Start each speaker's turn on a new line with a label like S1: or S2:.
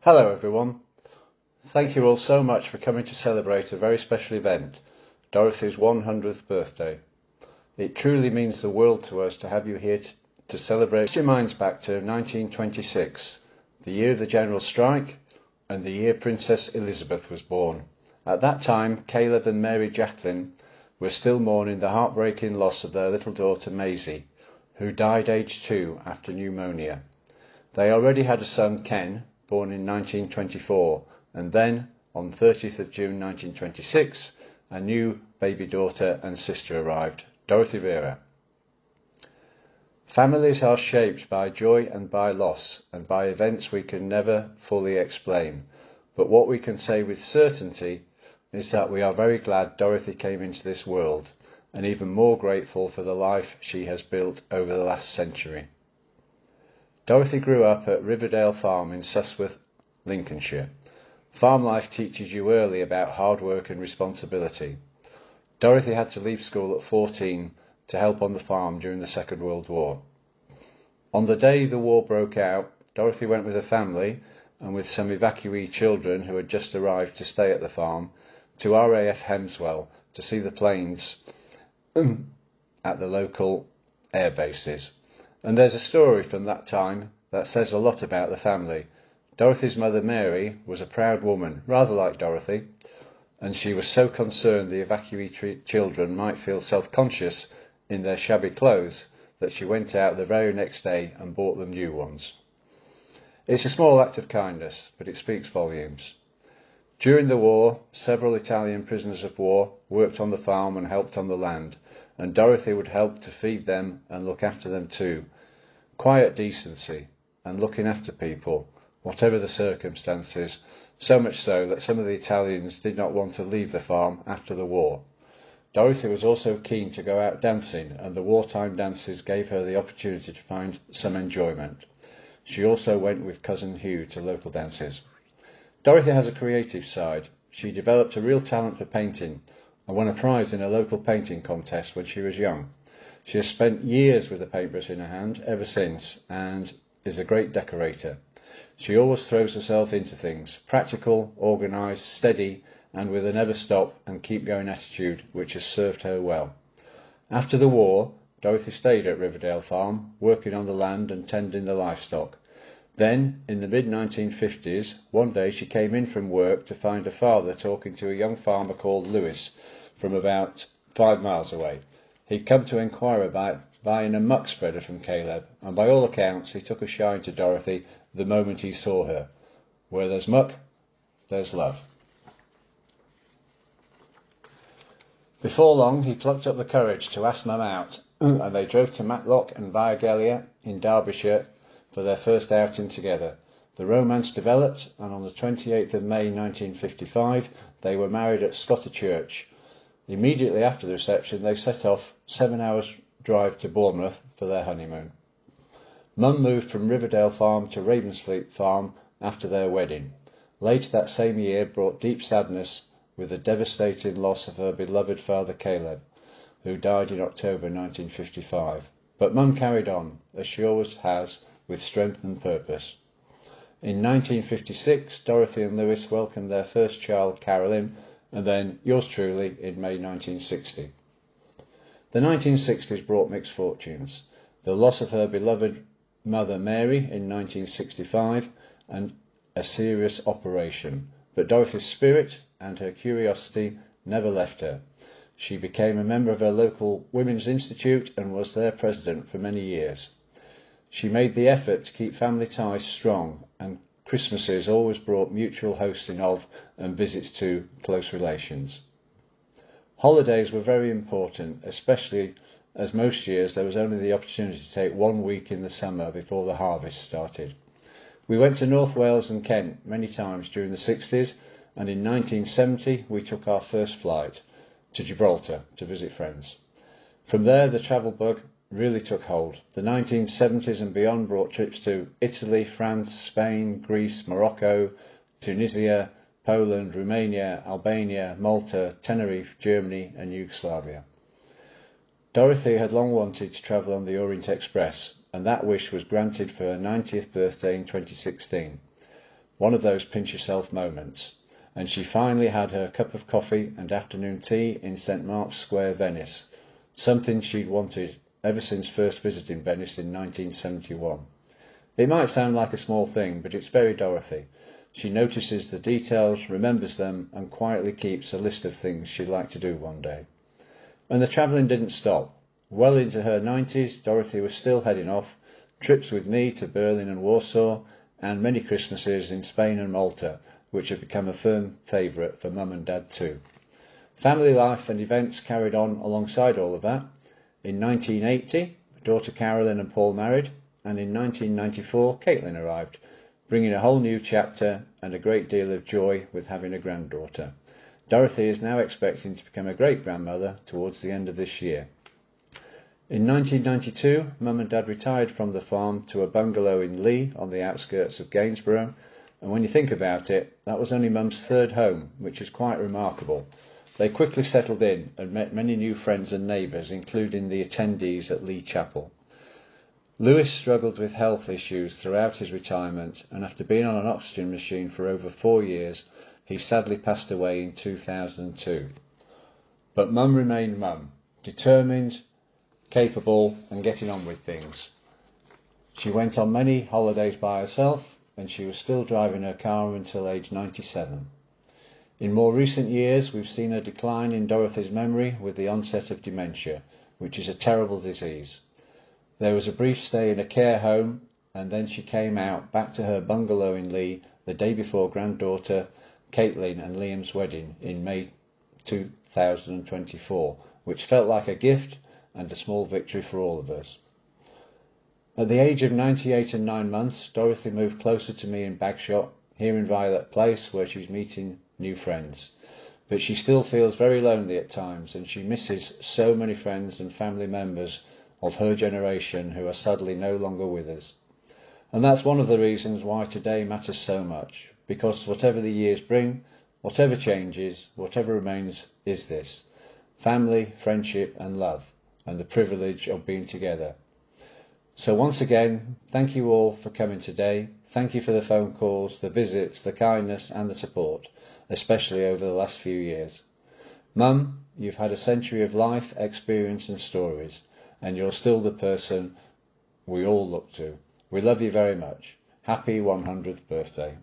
S1: Hello everyone. Thank you all so much for coming to celebrate a very special event, Dorothy's 100th birthday. It truly means the world to us to have you here to celebrate. Put your minds back to 1926, the year of the general strike and the year Princess Elizabeth was born. At that time, Caleb and Mary Jacqueline were still mourning the heartbreaking loss of their little daughter Maisie, who died aged 2 after pneumonia. They already had a son, Ken, born in 1924, and then, on 30th of June 1926, a new baby daughter and sister arrived, Dorothy Vera. Families are shaped by joy and by loss, and by events we can never fully explain. But what we can say with certainty is that we are very glad Dorothy came into this world, and even more grateful for the life she has built over the last century. Dorothy grew up at Riverdale Farm in Sussex, Lincolnshire. Farm life teaches you early about hard work and responsibility. Dorothy had to leave school at 14 to help on the farm during the Second World War. On the day the war broke out, Dorothy went with her family and with some evacuee children who had just arrived to stay at the farm to RAF Hemswell to see the planes at the local air bases. And there's a story from that time that says a lot about the family. Dorothy's mother Mary was a proud woman, rather like Dorothy, and she was so concerned the evacuee children might feel self-conscious in their shabby clothes that she went out the very next day and bought them new ones. It's a small act of kindness, but it speaks volumes. During the war, several Italian prisoners of war worked on the farm and helped on the land, and Dorothy would help to feed them and look after them too. Quiet decency and looking after people, whatever the circumstances, so much so that some of the Italians did not want to leave the farm after the war. Dorothy was also keen to go out dancing, and the wartime dances gave her the opportunity to find some enjoyment. She also went with cousin Hugh to local dances. Dorothy has a creative side. She developed a real talent for painting and won a prize in a local painting contest when she was young. She has spent years with a paintbrush in her hand ever since and is a great decorator. She always throws herself into things, practical, organised, steady, and with a never stop and keep going attitude which has served her well. After the war, Dorothy stayed at Riverdale Farm, working on the land and tending the livestock. Then, in the mid-1950s, one day she came in from work to find her father talking to a young farmer called Lewis from about 5 miles away. He'd come to inquire about buying a muck spreader from Caleb, and by all accounts he took a shine to Dorothy the moment he saw her. Where there's muck, there's love. Before long he plucked up the courage to ask Mum out, and they drove to Matlock and Viagelia in Derbyshire for their first outing together. The romance developed, and on the 28th of May 1955 they were married at Scotter Church. Immediately after the reception they set off 7 hours drive to Bournemouth for their honeymoon. Mum moved from Riverdale Farm to Ravensfleet Farm after their wedding. Later that same year brought deep sadness with the devastating loss of her beloved father Caleb, who died in October 1955. But Mum carried on, as she always has, with strength and purpose. In 1956, Dorothy and Lewis welcomed their first child, Carolyn, and then yours truly in May 1960. The 1960s brought mixed fortunes. The loss of her beloved mother Mary in 1965 and a serious operation. But Dorothy's spirit and her curiosity never left her. She became a member of her local Women's Institute and was their president for many years. She made the effort to keep family ties strong, and Christmases always brought mutual hosting of and visits to close relations. Holidays were very important, especially as most years there was only the opportunity to take 1 week in the summer before the harvest started. We went to North Wales and Kent many times during the 60s, and in 1970 we took our first flight to Gibraltar to visit friends. From there the travel bug really took hold. The 1970s and beyond brought trips to Italy, France, Spain, Greece, Morocco, Tunisia, Poland, Romania, Albania, Malta, Tenerife, Germany and Yugoslavia. Dorothy had long wanted to travel on the Orient Express, and that wish was granted for her 90th birthday in 2016. one of those pinch yourself moments, and she finally had her cup of coffee and afternoon tea in St Mark's Square, Venice, something she'd wanted ever since first visiting Venice in 1971. It might sound like a small thing, but it's very Dorothy. She notices the details, remembers them, and quietly keeps a list of things she'd like to do one day. And the travelling didn't stop. Well into her 90s, Dorothy was still heading off, trips with me to Berlin and Warsaw, and many Christmases in Spain and Malta, which have become a firm favourite for Mum and Dad too. Family life and events carried on alongside all of that. In 1980, daughter Carolyn and Paul married, and in 1994, Caitlin arrived, bringing a whole new chapter and a great deal of joy with having a granddaughter. Dorothy is now expecting to become a great-grandmother towards the end of this year. In 1992, Mum and Dad retired from the farm to a bungalow in Lee on the outskirts of Gainsborough, and when you think about it, that was only Mum's third home, which is quite remarkable. They quickly settled in and met many new friends and neighbours, including the attendees at Lee Chapel. Lewis struggled with health issues throughout his retirement, and after being on an oxygen machine for over 4 years, he sadly passed away in 2002. But Mum remained Mum, determined, capable, and getting on with things. She went on many holidays by herself, and she was still driving her car until age 97. In more recent years, we've seen a decline in Dorothy's memory with the onset of dementia, which is a terrible disease. There was a brief stay in a care home, and then she came out back to her bungalow in Lee the day before granddaughter Caitlin and Liam's wedding in May 2024, which felt like a gift and a small victory for all of us. At the age of 98 and 9 months, Dorothy moved closer to me in Bagshot, here in Violet Place, where she's meeting new friends. But she still feels very lonely at times, and she misses so many friends and family members of her generation who are sadly no longer with us. And that's one of the reasons why today matters so much, because whatever the years bring, whatever changes, whatever remains is this: family, friendship and love, and the privilege of being together. So once again, thank you all for coming today. Thank you for the phone calls, the visits, the kindness and the support, especially over the last few years. Mum, you've had a century of life, experience and stories, and you're still the person we all look to. We love you very much. Happy 100th birthday.